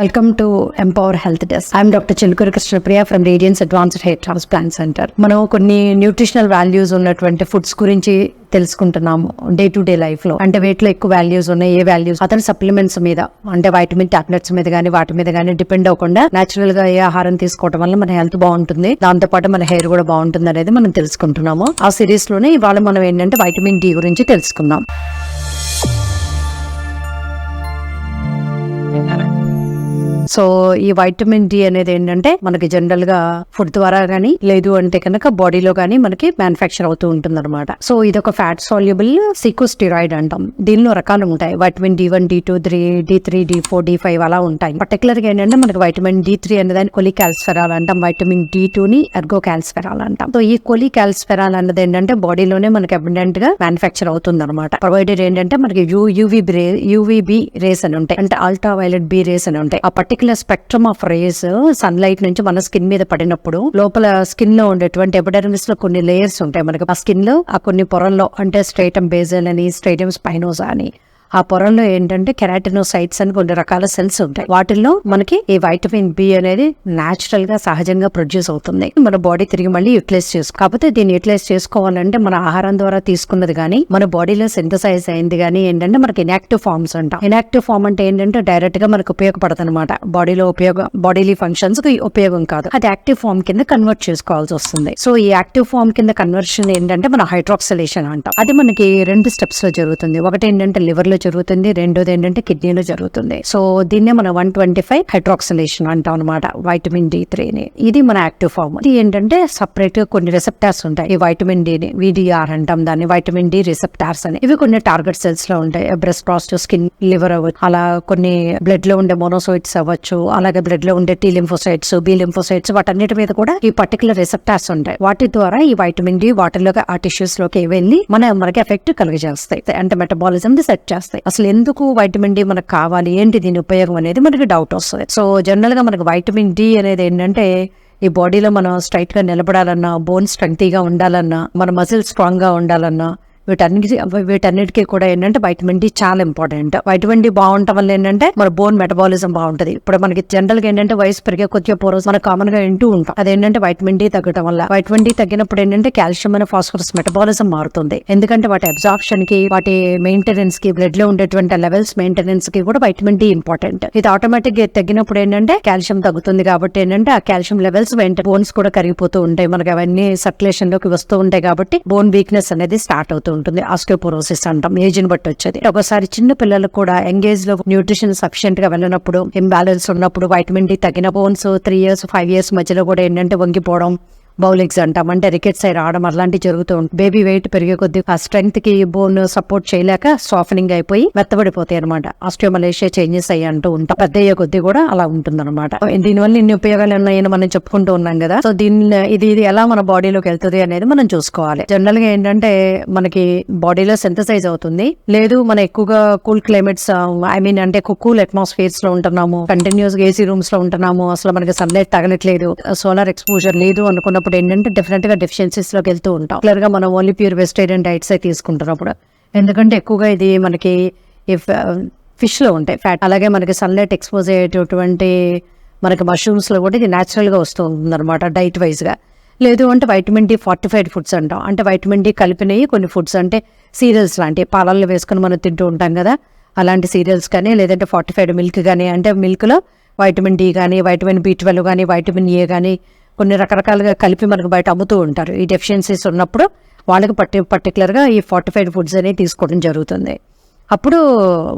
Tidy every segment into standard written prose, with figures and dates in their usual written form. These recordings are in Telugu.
Welcome to Empower Health Desk. I'm Dr. Chilukuri Krishnapriya from Radiance Advanced Hair Transplant Center. మనం కొన్ని న్యూట్రిషనల్ వాల్యూస్ ఉన్నటువంటి ఫుడ్స్ గురించి తెలుసుకుంటున్నాము డే టు డే లైఫ్ లో. అంటే వీటిలో ఎక్కువ వాల్యూస్ ఉన్నాయి, ఏ వాల్యూస్ అతని సప్లిమెంట్స్ మీద అంటే వైటమిన్ టాబ్లెట్స్ మీద కానీ వాటి మీద కానీ డిపెండ్ అవ్వకుండా నేచురల్ గా ఏ ఆహారం తీసుకోవడం వల్ల మన హెల్త్ బాగుంటుంది, దాంతో పాటు మన హెయిర్ కూడా బాగుంటుంది అనేది మనం తెలుసుకుంటున్నాము. ఆ సిరీస్ లోనే ఇవాళ మనం ఏంటంటే వైటమిన్ డి గురించి తెలుసుకుందాం. సో ఈ వైటమిన్ డి అనేది ఏంటంటే మనకి జనరల్ గా ఫుడ్ ద్వారా గానీ లేదు అంటే కనుక బాడీలో గానీ మనకి మ్యానుఫ్యాక్చర్ అవుతూ ఉంటుంది అనమాట. సో ఇది ఒక ఫ్యాట్ సాల్యుబుల్ సీకోస్టిరాయిడ్ అంటాం. దీనిలో రకాలు ఉంటాయి. Vitamin D1, D2, D3, D4, D5 అలా ఉంటాయి. పర్టికులర్ గా ఏంటంటే మనకి వైటమిన్ D3 అనేది కొలికాల్సిఫెరాల్ అంటాం, వైటమిన్ D2 ని ఎర్గోకాల్సిఫెరాల్ అంటాం. సో ఈ కొలికాల్సిఫెరాల్ అన్నది ఏంటంటే బాడీలోనే మనకి అబెండెంట్ గా మ్యానుఫ్యాక్చర్ అవుతుంది అనమాట. ప్రొవైడెడ్ ఏంటంటే మనకి యూవీబీ రేస్ అని ఉంటాయి, అంటే అల్ట్రా వైలెట్ బి రేస్ అని ఉంటాయి. ఆ particular spectrum of rays sunlight నుంచి మన స్కిన్ మీద పడినప్పుడు లోపల స్కిన్ లో ఉండేటువంటి ఎపిడెర్మిస్ లో కొన్ని లేయర్స్ ఉంటాయి మనకి. ఆ స్కిన్ లో ఆ కొన్ని పొరల్లో అంటే స్ట్రైటమ్ బేజల్ అని, స్ట్రైటమ్ స్పైనోసా అని, ఆ పొరల్లో ఏంటంటే కెరాటినోసైట్స్ అని కొన్ని రకాల సెల్స్ ఉంటాయి. వాటిల్లో మనకి ఈ వైటమిన్ బి అనేది నాచురల్ గా సహజంగా ప్రొడ్యూస్ అవుతుంది. మన బాడీ తిరిగి మళ్ళీ యూటిలైజ్ కాకపోతే దీన్ని యూటిలైజ్ చేసుకోవాలంటే మన ఆహారం ద్వారా తీసుకున్నది కానీ మన బాడీలో సింథసైజ్ అయింది కానీ ఏంటంటే మనకి ఇన్యాక్టివ్ ఫార్మ్స్ అంటాం. ఇన్యాక్టివ్ ఫార్మ్ అంటే ఏంటంటే డైరెక్ట్ గా మనకు ఉపయోగపడదు అనమాట. బాడీలీ ఫంక్షన్స్ కి ఉపయోగం కాదు, అది యాక్టివ్ ఫార్మ్ కింద కన్వర్ట్ చేసుకోవాల్సి వస్తుంది. సో ఈ యాక్టివ్ ఫార్మ్ కింద కన్వర్షన్ ఏంటంటే మన హైడ్రాక్సిలేషన్ అంటాం. అది మనకి 2 స్టెప్స్ లో జరుగుతుంది. ఒకటి ఏంటంటే లివర్ లో జరుగుతుంది, రెండోది ఏంటంటే కిడ్నీలో జరుగుతుంది. సో దీన్నే మనం 125 హైడ్రాక్సిలేషన్ అంటాం అనమాట వైటమిన్ D3 ని. ఇది మన యాక్టివ్ ఫార్మ్. ఇది ఏంటంటే సపరేట్ గా కొన్ని రిసెప్టార్స్ ఉంటాయి. ఈ వైటమిన్ డి ని VDR అంటాం, దాన్ని వైటమిన్ డి రిసెప్టార్స్ అని. ఇవి కొన్ని టార్గెట్ సెల్స్ లో ఉంటాయి. బ్రెస్ట్, ప్రాస్టేట్, స్కిన్, లివర్ అవ్వచ్చు, అలా కొన్ని బ్లడ్ లో ఉండే మోనోసైట్స్ అవ్వచ్చు, అలాగే బ్లడ్ లో ఉండే T లింఫోసైట్స్, B లింఫోసైట్స్, వాటన్నిటి మీద కూడా ఈ పర్టికులర్ రిసెప్టార్స్ ఉంటాయి. వాటి ద్వారా ఈ వైటమిన్ డి వాటిలోకి ఆ టిష్యూస్ లోకి వెళ్ళి మనకి ఎఫెక్ట్ కలిగజేస్తాయి, అంటే మెటబాలిజం ని సెట్ చేస్తాయి. అసలు ఎందుకు వైటమిన్ డి మనకు కావాలి, ఏంటి దీని ఉపయోగం అనేది మనకి డౌట్ వస్తుంది. సో జనరల్ గా మనకి వైటమిన్ డి అనేది ఏంటంటే ఈ బాడీలో మనం స్ట్రైట్ గా నిలబడాలన్నా, బోన్ స్ట్రెంగ్తీగా ఉండాలన్నా, మన మజిల్ స్ట్రాంగ్ గా ఉండాలన్నా, వీటన్నిటికీ కూడా ఏంటంటే వైటమిన్ డి చాలా ఇంపార్టెంట్. వైటమిన్ డి బాగుండటం వల్ల ఏంటంటే మన బోన్ మెటబాలిజం బాగుంటది. ఇప్పుడు మనకి జనరల్ గా ఏంటంటే వయసు పెరిగే కొద్దిగా పోరోస్ మనం కామన్ గా వింటూ ఉంటాం. అదేంటంటే వైటమిన్ డి తగ్గడం వల్ల. వైటమిన్ డి తగ్గినప్పుడు ఏంటంటే కాల్షియం అనే ఫాస్ఫరస్ మెటబాలిజం మారుతుంది. ఎందుకంటే వాటి అబ్జార్ప్షన్ కి, వాటి మెయింటెనెన్స్ కి, బ్లడ్ లో ఉండేటువంటి లెవెల్స్ మెయింటెనెన్స్ కి కూడా వైటమిన్ డి ఇంపార్టెంట్. ఇది ఆటోమేటిక్ గా తగ్గినప్పుడు ఏంటంటే కాల్షియం తగ్గుతుంది కాబట్టి ఏంటంటే ఆ కాల్షియం లెవెల్స్ బోన్స్ కూడా కరిగిపోతూ ఉంటాయి. మనకి అవన్నీ సర్క్యులేషన్ లోకి వస్తూ ఉంటాయి కాబట్టి బోన్ వీక్నెస్ అనేది స్టార్ట్ అవుతుంది. ఆస్టియోపోరోసిస్ అంటాం, ఏజ్ ని బట్టి వచ్చేది. ఒకసారి చిన్న పిల్లలకు కూడా ఎంగేజ్ లో న్యూట్రిషన్ సఫిషియెంట్ గా వెళ్ళినప్పుడు, ఇంబ్యాలెన్స్ ఉన్నప్పుడు వైటమిన్ డి తగ్గిన బోన్స్ 3 years 5 years మధ్యలో కూడా ఏంటంటే వంగిపోవడం, బౌలిక్స్ అంటాం, అంటే రికెట్ సైడ్ రావడం అలాంటివి జరుగుతూ ఉంటుంది. బేబీ వెయిట్ పెరిగే కొద్ది ఆ స్ట్రెంగ్త్ కి బోన్ సపోర్ట్ చేయలేక సాఫ్టనింగ్ అయిపోయి మెత్తబడిపోతాయి అనమాట. ఆస్టియోమలేషియా చేంజెస్ అయ్యి అంటూ ఉంటాం. పెద్ద అయ్యే కొద్ది కూడా అలా ఉంటుంది అనమాట. దీనివల్ల ఇన్ని ఉపయోగాలు ఉన్నాయని మనం చెప్పుకుంటూ ఉన్నాం కదా. సో ఇది ఎలా మన బాడీలోకి వెళ్తుంది అనేది మనం చూసుకోవాలి. జనరల్ గా ఏంటంటే మనకి బాడీలో సింథసైజ్ అవుతుంది. లేదు మనం ఎక్కువగా కూల్ క్లైమేట్స్ అంటే కూల్ అట్మాస్ఫియర్స్ లో ఉంటున్నాము, కంటిన్యూస్ గా ఏసీ రూమ్స్ లో ఉంటున్నాము, అసలు మనకి సన్లైట్ తగలట్లేదు, సోలార్ ఎక్స్పోజర్ లేదు అనుకున్నప్పుడు ఏంటంటే డెఫినెట్ గా డెఫిషియన్సీస్ లోకి వెళ్తూ ఉంటాం. క్లియర్ గా మనం ఓన్లీ ప్యూర్ వెజిటేరియన్ డైట్స్ తీసుకుంటున్నప్పుడు, ఎందుకంటే ఎక్కువగా ఇది మనకి ఫిష్ లో ఉంటాయి ఫ్యాట్. అలాగే మనకి సన్లైట్ ఎక్స్పోజ్ అయ్యేటటువంటి మనకి మష్రూమ్స్ లో కూడా ఇది న్యాచురల్ గా వస్తూ ఉంటుంది అనమాట డైట్ వైజ్ గా. లేదు అంటే వైటమిన్ డి ఫార్టిఫైడ్ ఫుడ్స్ అంటాం, అంటే వైటమిన్ డి కలిపినవి కొన్ని ఫుడ్స్, అంటే సీరియల్స్ లాంటి పాలల్లో వేసుకుని మనం తింటూ ఉంటాం కదా, అలాంటి సీరియల్స్ కానీ, లేదంటే ఫార్టిఫైడ్ మిల్క్ కానీ, అంటే మిల్క్ లో వైటమిన్ డి కానీ, వైటమిన్ B12 కానీ, వైటమిన్ ఏ కానీ కొన్ని రకరకాలుగా కలిపి మనకు బయట అమ్ముతూ ఉంటారు. ఈ డెఫిషియన్సీస్ ఉన్నప్పుడు వాళ్ళకి పర్టికులర్ గా ఈ ఫార్టిఫైడ్ ఫుడ్స్ అనేవి తీసుకోవడం జరుగుతుంది. అప్పుడు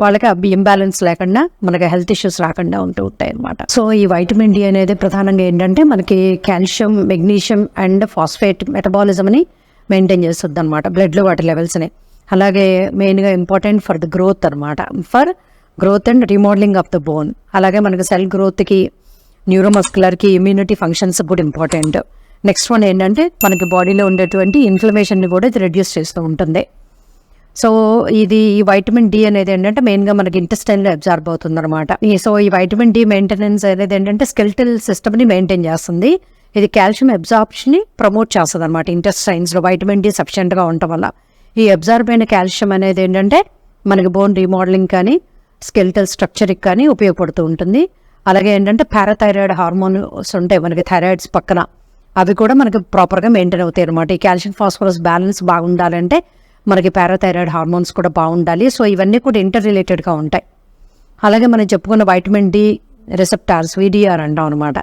వాళ్ళకి ఇంబ్యాలెన్స్ లేకుండా మనకి హెల్త్ ఇష్యూస్ రాకుండా ఉంటూ ఉంటాయి అనమాట. సో ఈ వైటమిన్ డి అనేది ప్రధానంగా ఏంటంటే మనకి calcium, magnesium and phosphate metabolism ని మెయింటైన్ చేస్తుంది అనమాట, బ్లడ్ లో వాటి లెవెల్స్ ని. అలాగే మెయిన్ గా ఇంపార్టెంట్ ఫర్ ద గ్రోత్ అనమాట, for growth and remodelling of the bone. అలాగే మనకి సెల్ గ్రోత్ కి, న్యూరోమస్కులర్ కి, ఇమ్యూనిటీ ఫంక్షన్స్ కూడా ఇంపార్టెంట్. నెక్స్ట్ వన్ ఏంటంటే మనకి బాడీలో ఉండేటువంటి ఇన్ఫ్లమేషన్ ని కూడా ఇది రెడ్యూస్ చేస్తూ ఉంటుంది. సో ఈ వైటమిన్ డి అనేది ఏంటంటే మెయిన్ గా మనకి ఇంటెస్టైన్ లో అబ్జార్బ్ అవుతుంది అనమాట. సో ఈ వైటమిన్ డి మెయింటెనెన్స్ అనేది ఏంటంటే స్కెల్టల్ సిస్టమ్ ని మెయింటైన్ చేస్తుంది. ఇది కాల్షియం అబ్జార్ప్షన్ ని ప్రమోట్ చేస్తుంది అనమాట ఇంటెస్టైన్స్ లో, వైటమిన్ డి సఫిషియెంట్ గా ఉండటం వల్ల. ఈ అబ్జార్బ్ అయిన కాల్షియం అనేది ఏంటంటే మనకి బోన్ రీమోడలింగ్ కానీ, స్కెల్టల్ స్ట్రక్చర్కి కానీ ఉపయోగపడుతూ ఉంటుంది. అలాగే ఏంటంటే పారాథైరాయిడ్ హార్మోన్స్ ఉంటాయి మనకి థైరాయిడ్స్ పక్కన, అవి కూడా మనకి ప్రాపర్గా మెయింటైన్ అవుతాయి అనమాట. ఈ కాల్షియం ఫాస్ఫరస్ బ్యాలెన్స్ బాగుండాలంటే మనకి పారాథైరాయిడ్ హార్మోన్స్ కూడా బాగుండాలి. సో ఇవన్నీ కూడా ఇంటర్ రిలేటెడ్గా ఉంటాయి. అలాగే మనం చెప్పుకున్న వైటమిన్ డి రిసెప్టార్స్ విడిఆర్ అంటాం అనమాట.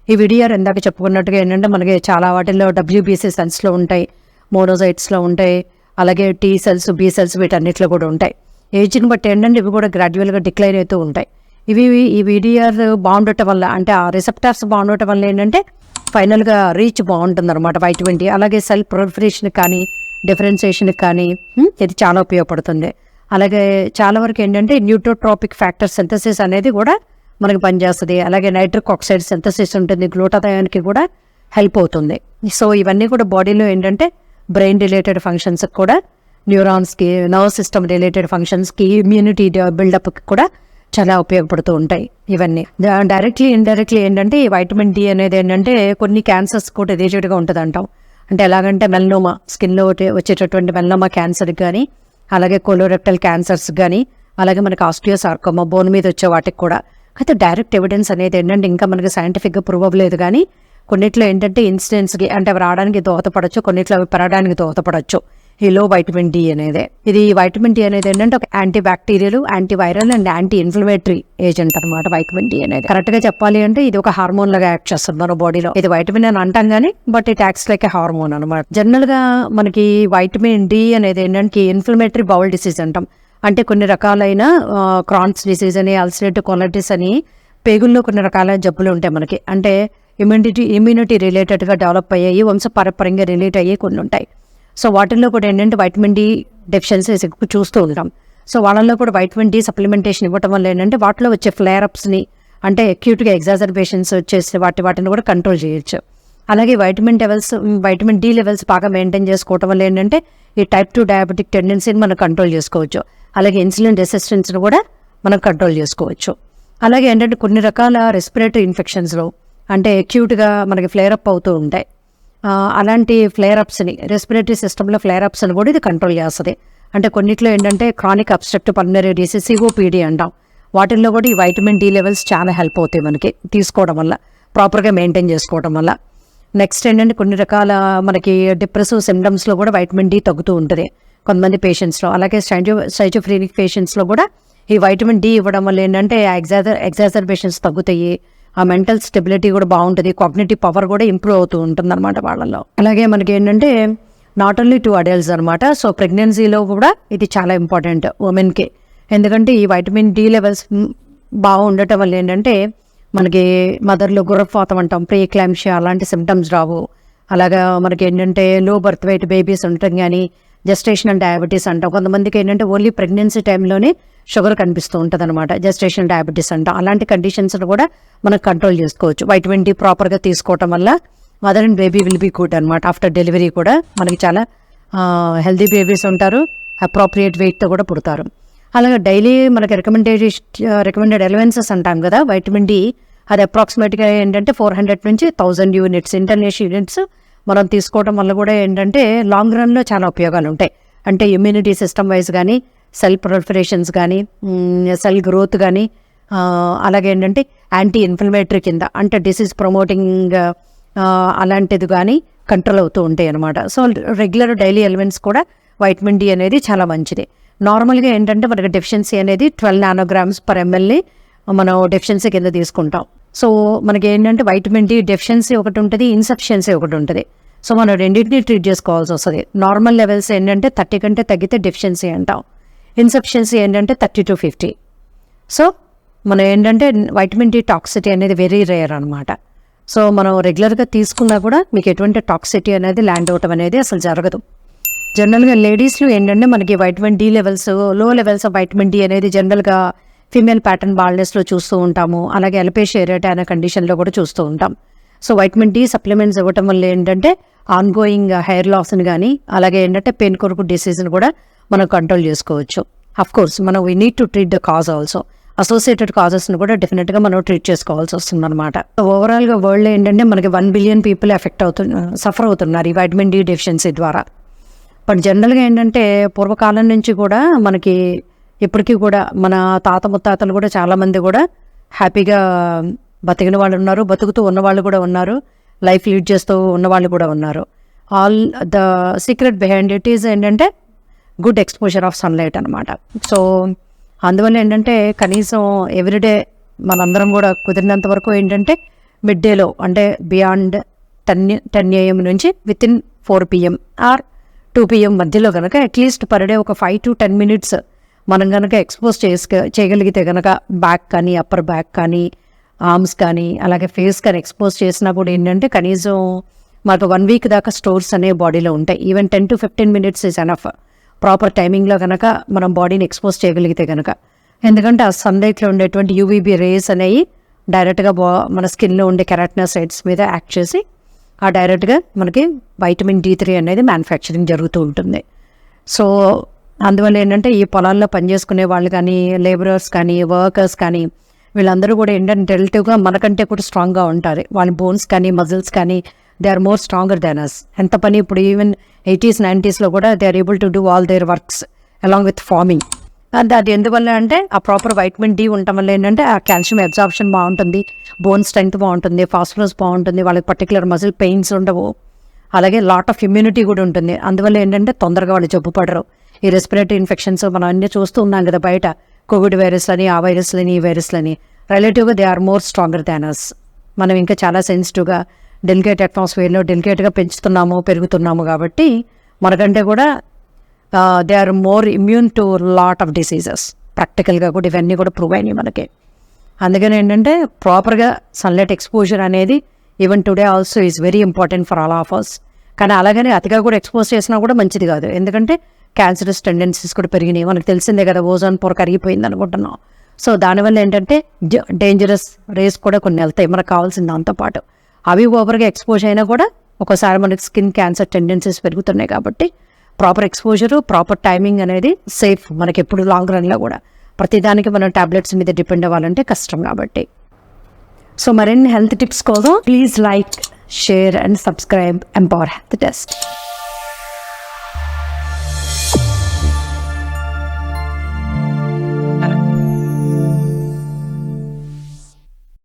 ఈ విడిఆర్ ఇందాక చెప్పుకున్నట్టుగా ఏంటంటే మనకి చాలా వాటిల్లో డబ్ల్యూబీసీ సెల్స్లో ఉంటాయి, మోనోసైట్స్లో ఉంటాయి, అలాగే టీ సెల్స్, బి సెల్స్ వీటన్నిటిలో కూడా ఉంటాయి. ఏజ్ని బట్టి ఏంటంటే ఇవి కూడా గ్రాడ్యువల్గా డిక్లైన్ అవుతూ ఉంటాయి. ఈ విడిఆర్ బాగుండటం వల్ల, అంటే ఆ రిసెప్టార్స్ బాగుండటం వల్ల ఏంటంటే ఫైనల్గా రీచ్ బాగుంటుంది అనమాట వైటమిన్ డి. అలాగే సెల్ ప్రొలిఫరేషన్కి కానీ డిఫరెన్సియేషన్కి కానీ ఇది చాలా ఉపయోగపడుతుంది. అలాగే చాలా వరకు ఏంటంటే న్యూట్రోట్రాపిక్ ఫ్యాక్టర్ సింథసిస్ అనేది కూడా మనకి పనిచేస్తుంది. అలాగే నైట్రిక్ ఆక్సైడ్ సింథసిస్ ఉంటుంది, గ్లూటాథయాన్కి కూడా హెల్ప్ అవుతుంది. సో ఇవన్నీ కూడా బాడీలో ఏంటంటే బ్రెయిన్ రిలేటెడ్ ఫంక్షన్స్కి కూడా, న్యూరాన్స్కి, నర్వ్ సిస్టమ్ రిలేటెడ్ ఫంక్షన్స్కి, ఇమ్యూనిటీ బిల్డప్కి కూడా చాలా ఉపయోగపడుతూ ఉంటాయి ఇవన్నీ. డైరెక్ట్లీ ఇండైరెక్ట్లీ ఏంటంటే ఈ వైటమిన్ డి అనేది ఏంటంటే కొన్ని క్యాన్సర్స్ కూడా రిలేటెడ్గా ఉంటుంది అంటాం. అంటే ఎలాగంటే మెలనోమా, స్కిన్లో వచ్చేటటువంటి మెలనోమా క్యాన్సర్కి కానీ, అలాగే కోలోరెక్టల్ క్యాన్సర్స్ కానీ, అలాగే మనకి ఆస్టియోసార్కోమా బోన్ మీద వచ్చే వాటికి కూడా. అయితే డైరెక్ట్ ఎవిడెన్స్ అనేది ఏంటంటే ఇంకా మనకి సైంటిఫిక్గా ప్రూవ్ అవ్వలేదు, కానీ కొన్నిట్లో ఏంటంటే ఇన్సిడెంట్స్కి అంటే అవి రావడానికి దోహదపడచ్చు, కొన్నిట్లో అవి పెరగడానికి దోహదపడచ్చు ఈ లో వైటమిన్ డి అనేది. ఇది వైటమిన్ డి అనేది ఏంటంటే ఒక anti bacterial, anti viral and anti inflammatory agent అనమాట వైటమిన్ డి అనేది. కరెక్ట్ గా చెప్పాలి అంటే ఇది ఒక హార్మోన్ లాగా యాక్ట్ చేస్తుంది మన బాడీలో. ఇది వైటమిన్ అని అంటాం కానీ but it acts like A hormone అనమాట. జనరల్ గా మనకి వైటమిన్ డి అనేది ఏంటంటే ఇన్ఫ్లమేటరీ బౌల్ డిసీజ్ అంటాం. అంటే కొన్ని రకాలైన క్రాన్స్ డిసీజ్ అని, అల్సరేటివ్ కొలైటిస్ అని, పేగుల్లో కొన్ని రకాలైన జబ్బులు ఉంటాయి మనకి. అంటే ఇమ్యూనిటీ రిలేటెడ్గా డెవలప్ అయ్యాయి, వంశపారపర్యంగా రిలేట్ అయ్యి కొన్ని ఉంటాయి. సో వాటిల్లో కూడా ఏంటంటే వైటమిన్ డి డెఫిషియన్సీస్ ఎక్కువ చూస్తూ ఉంటాం. సో వాళ్ళల్లో కూడా వైటమిన్ డి సప్లిమెంటేషన్ ఇవ్వటం వల్ల ఏంటంటే వాటిలో వచ్చే ఫ్లేరప్స్ని, అంటే అక్యూట్గా ఎగ్జాజర్బేషన్స్ వచ్చేసి వాటిని కూడా కంట్రోల్ చేయొచ్చు. అలాగే వైటమిన్ డి లెవెల్స్ బాగా మెయింటైన్ చేసుకోవటం వల్ల ఏంటంటే ఈ టైప్ 2 డయాబెటిక్ టెండెన్సీని మనం కంట్రోల్ చేసుకోవచ్చు. అలాగే ఇన్సులిన్ రెసిస్టెన్స్ని కూడా మనం కంట్రోల్ చేసుకోవచ్చు. అలాగే ఏంటంటే కొన్ని రకాల రెస్పిరేటరీ ఇన్ఫెక్షన్స్లో అంటే అక్యూట్గా మనకి ఫ్లేరప్ అవుతూ ఉంటాయి. అలాంటి ఫ్లేరప్స్ని, రెస్పిరేటరీ సిస్టంలో ఫ్లేరప్స్ని కూడా ఇది కంట్రోల్ చేస్తుంది. అంటే కొన్నిట్లో ఏంటంటే chronic obstructive pulmonary disease COPD అంటాం. వాటిల్లో కూడా ఈ వైటమిన్ డి లెవెల్స్ చాలా హెల్ప్ అవుతాయి మనకి తీసుకోవడం వల్ల, ప్రాపర్గా మెయింటైన్ చేసుకోవడం వల్ల. నెక్స్ట్ ఏంటంటే కొన్ని రకాల మనకి డిప్రెసివ్ సిమ్టమ్స్లో కూడా వైటమిన్ డి తగ్గుతూ ఉంటుంది కొంతమంది పేషెంట్స్లో. అలాగే స్కైజోఫ్రెనిక్ పేషెంట్స్లో కూడా ఈ వైటమిన్ డి ఇవ్వడం వల్ల ఏంటంటే ఎగ్జాజర్బేషన్స్ తగ్గుతాయి, ఆ మెంటల్ స్టెబిలిటీ కూడా బాగుంటుంది, కాగ్నిటివ్ పవర్ కూడా ఇంప్రూవ్ అవుతూ ఉంటుంది అనమాట వాళ్ళలో. అలాగే మనకి ఏంటంటే నాట్ ఓన్లీ టు అడల్ట్స్ అనమాట. సో ప్రెగ్నెన్సీలో కూడా ఇది చాలా ఇంపార్టెంట్ ఉమెన్కి. ఎందుకంటే ఈ వైటమిన్ డి లెవెల్స్ బాగా ఉండటం వల్ల ఏంటంటే మనకి మదర్లో గుర్రపాతం అంటాం, ప్రీ ఎక్లాంప్షియా అలాంటి సిమ్టమ్స్ రావు. అలాగా మనకి ఏంటంటే లో బర్త్ వెయిట్ బేబీస్ ఉండటం కానీ, జెస్టేషనల్ డయాబెటీస్ అంటాం. కొంతమందికి ఏంటంటే ఓన్లీ ప్రెగ్నెన్సీ టైంలోనే షుగర్ కనిపిస్తూ ఉంటుంది అనమాట, జెస్టేషనల్ డయాబెటీస్ అంటాం. అలాంటి కండిషన్స్ కూడా మనం కంట్రోల్ చేసుకోవచ్చు వైటమిన్ డి ప్రాపర్గా తీసుకోవటం వల్ల. Mother and baby will be good అనమాట. ఆఫ్టర్ డెలివరీ కూడా మనకి చాలా హెల్దీ బేబీస్ ఉంటారు, అప్రోప్రియేట్ వెయిట్తో కూడా పుడతారు. అలాగే డైలీ మనకి రికమెండెడ్ ఎలవెన్సెస్ అంటాం కదా వైటమిన్ డి, అది అప్రాక్సిమేట్గా ఏంటంటే 400 నుంచి 1000 యూనిట్స్ ఇంటర్నేషనల్ యూనిట్స్ మనం తీసుకోవడం వల్ల కూడా ఏంటంటే లాంగ్ రన్లో చాలా ఉపయోగాలు ఉంటాయి. అంటే ఇమ్యూనిటీ సిస్టమ్ వైజ్ కానీ, సెల్ ప్రొలిఫరేషన్స్ కానీ, సెల్ గ్రోత్ కానీ, అలాగే ఏంటంటే యాంటీ ఇన్ఫ్లమేటరీ కింద అంటే డిసీజ్ ప్రమోటింగ్ అలాంటిది కానీ కంట్రోల్ అవుతూ ఉంటాయి అనమాట. సో రెగ్యులర్ డైలీ ఎలిమెంట్స్ కూడా వైటమిన్ డి అనేది చాలా మంచిది. నార్మల్గా ఏంటంటే మనకి డెఫిషియన్సీ అనేది 12 నానోగ్రామ్స్ పర్ ఎంఎల్ని మనం డెఫిషియన్సీ కింద తీసుకుంటాం. సో మనకి ఏంటంటే వైటమిన్ డి డెఫిషియన్సీ ఒకటి ఉంటుంది, ఇన్సఫిషియన్సీ ఒకటి ఉంటుంది. సో మనం రెండింటినీ ట్రీట్ చేసుకోవాల్సి వస్తుంది. నార్మల్ లెవెల్స్ ఏంటంటే 30 కంటే తగ్గితే డెఫిషియన్సీ అంటాం, ఇన్సఫిషియన్సీ ఏంటంటే 30 to 50. సో మనం ఏంటంటే వైటమిన్ డి టాక్సిటీ అనేది వెరీ రేర్ అనమాట. సో మనం రెగ్యులర్గా తీసుకున్నా కూడా మీకు ఎటువంటి టాక్సిటీ అనేది ల్యాండ్ అవటం అనేది అసలు జరగదు. జనరల్గా లేడీస్లో ఏంటంటే మనకి వైటమిన్ డి లెవెల్స్, లో లెవెల్స్ ఆఫ్ వైటమిన్ డి అనేది జనరల్గా ఫీమేల్ ప్యాటర్న్ బాల్నెస్లో చూస్తూ ఉంటాము. అలాగే అలోపేషియా ఏరియాటా అనే కండిషన్లో కూడా చూస్తూ ఉంటాం. సో వైటమిన్ డి సప్లిమెంట్స్ ఇవ్వటం వల్ల ఏంటంటే ఆన్గోయింగ్ హెయిర్ లాస్ని కానీ, అలాగే ఏంటంటే పెయిన్ కొరకు డిసీజ్ని కూడా మనం కంట్రోల్ చేసుకోవచ్చు. అఫ్ కోర్స్ మనం we need to treat the cause also. Associated కాజెస్ని కూడా డెఫినెట్గా మనం ట్రీట్ చేసుకోవాల్సి వస్తుంది అనమాట. ఓవరాల్గా వరల్డ్లో ఏంటంటే మనకి 1 బిలియన్ పీపుల్ సఫర్ అవుతున్నారు ఈ వైటమిన్ డి డెఫిషియన్సీ ద్వారా. బట్ జనరల్గా ఏంటంటే పూర్వకాలం నుంచి కూడా మనకి ఇప్పటికీ కూడా మన తాత ముత్తాతలు కూడా చాలామంది కూడా హ్యాపీగా బతికిన వాళ్ళు ఉన్నారు, బతుకుతూ ఉన్నవాళ్ళు కూడా ఉన్నారు, లైఫ్ లీడ్ చేస్తూ ఉన్నవాళ్ళు కూడా ఉన్నారు. All the secret behind it is ఏంటంటే గుడ్ ఎక్స్పోజర్ ఆఫ్ సన్లైట్ అనమాట. సో అందువల్ల ఏంటంటే కనీసం ఎవ్రీడే మనందరం కూడా కుదిరినంత వరకు ఏంటంటే మిడ్ డేలో అంటే బియాండ్ 10 AM నుంచి within 4 PM or 2 PM మధ్యలో కనుక అట్లీస్ట్ పర్ డే ఒక 5 to 10 minutes మనం కనుక ఎక్స్పోజ్ చేయగలిగితే కనుక బ్యాక్ కానీ అప్పర్ బ్యాక్ కానీ ఆర్మ్స్ కానీ అలాగే ఫేస్ కానీ ఎక్స్పోజ్ చేసినా కూడా ఏంటంటే కనీసం మాకు 1 week దాకా స్టోర్స్ అనే బాడీలో ఉంటాయి. Even 10 to 15 minutes is enough proper టైమింగ్లో కనుక మనం బాడీని ఎక్స్పోజ్ చేయగలిగితే కనుక. ఎందుకంటే ఆ సన్లైట్లో ఉండేటువంటి UVB రేస్ అనేవి డైరెక్ట్గా మన స్కిన్లో ఉండే కెరాటినోసైట్స్ మీద యాక్ట్ చేసి ఆ డైరెక్ట్గా మనకి వైటమిన్ D3 అనేది మ్యానుఫ్యాక్చరింగ్ జరుగుతూ ఉంటుంది. సో అందువల్ల ఏంటంటే ఈ పొలాల్లో పనిచేసుకునే వాళ్ళు కానీ లేబరర్స్ కానీ వర్కర్స్ కానీ వీళ్ళందరూ కూడా ఏంటంటే రిలేటివ్గా మనకంటే కూడా స్ట్రాంగ్గా ఉంటారు. వాళ్ళ బోన్స్ కానీ మజిల్స్ కానీ they are more stronger than us. ఎంత పని ఇప్పుడు ఈవెన్ 80s 90s కూడా they are able to do all their works along with farming. And అది ఎందువల్ల అంటే ఆ ప్రాపర్ వైటమిన్ D ఉండటం వల్ల ఏంటంటే ఆ కాల్షియం అబ్జార్ప్షన్ బాగుంటుంది, బోన్ స్ట్రెంగ్త్ బాగుంటుంది, ఫాస్ఫరస్ బాగుంటుంది, వాళ్ళకి పర్టికులర్ మజిల్ పెయిన్స్ ఉండవు, అలాగే లాట్ ఆఫ్ ఇమ్యూనిటీ కూడా ఉంటుంది. అందువల్ల ఏంటంటే తొందరగా వాళ్ళు జబ్బు పడరు. ఈ రెస్పిరేటరీ ఇన్ఫెక్షన్స్ మనం అన్నీ చూస్తూ ఉన్నాం కదా బయట, కోవిడ్ వైరస్లని ఆ వైరస్లని ఈ వైరస్లని. రిలేటివ్గా they are more stronger than us. మనం ఇంకా చాలా సెన్సిటివ్గా డెలికేట్ అట్మాస్ఫియర్లో డెలికేట్గా పెరుగుతున్నాము కాబట్టి మనకంటే కూడా they are more immune to lot of diseases. ప్రాక్టికల్గా కూడా ఇవన్నీ కూడా ప్రూవ్ అయినాయి మనకి. అందుకని ఏంటంటే ప్రాపర్గా సన్లైట్ ఎక్స్పోజర్ అనేది even today also is very important for all of us. కానీ అలాగనే అతిగా కూడా ఎక్స్పోజ్ చేసినా కూడా మంచిది కాదు. ఎందుకంటే క్యాన్సరస్ టెండెన్సీస్ కూడా పెరిగినాయి. మనకు తెలిసిందే కదా, ఓజోన్ పొర కరిగిపోయింది అనుకుంటున్నాం. సో దానివల్ల ఏంటంటే డేంజరస్ రేస్ కూడా కొన్ని వెళ్తాయి మనకు కావాల్సిన దాంతోపాటు. అవి ఓవర్గా ఎక్స్పోజ్ అయినా కూడా ఒకసారి మనకి స్కిన్ క్యాన్సర్ టెండెన్సీస్ పెరుగుతున్నాయి. కాబట్టి ప్రాపర్ ఎక్స్పోజరు, ప్రాపర్ టైమింగ్ అనేది సేఫ్ మనకి ఎప్పుడు లాంగ్ రన్లో కూడా. ప్రతిదానికి మనం టాబ్లెట్స్ మీద డిపెండ్ అవ్వాలంటే కష్టం కాబట్టి. సో మరిన్ని హెల్త్ టిప్స్ కోసం please like, share and subscribe empower health test.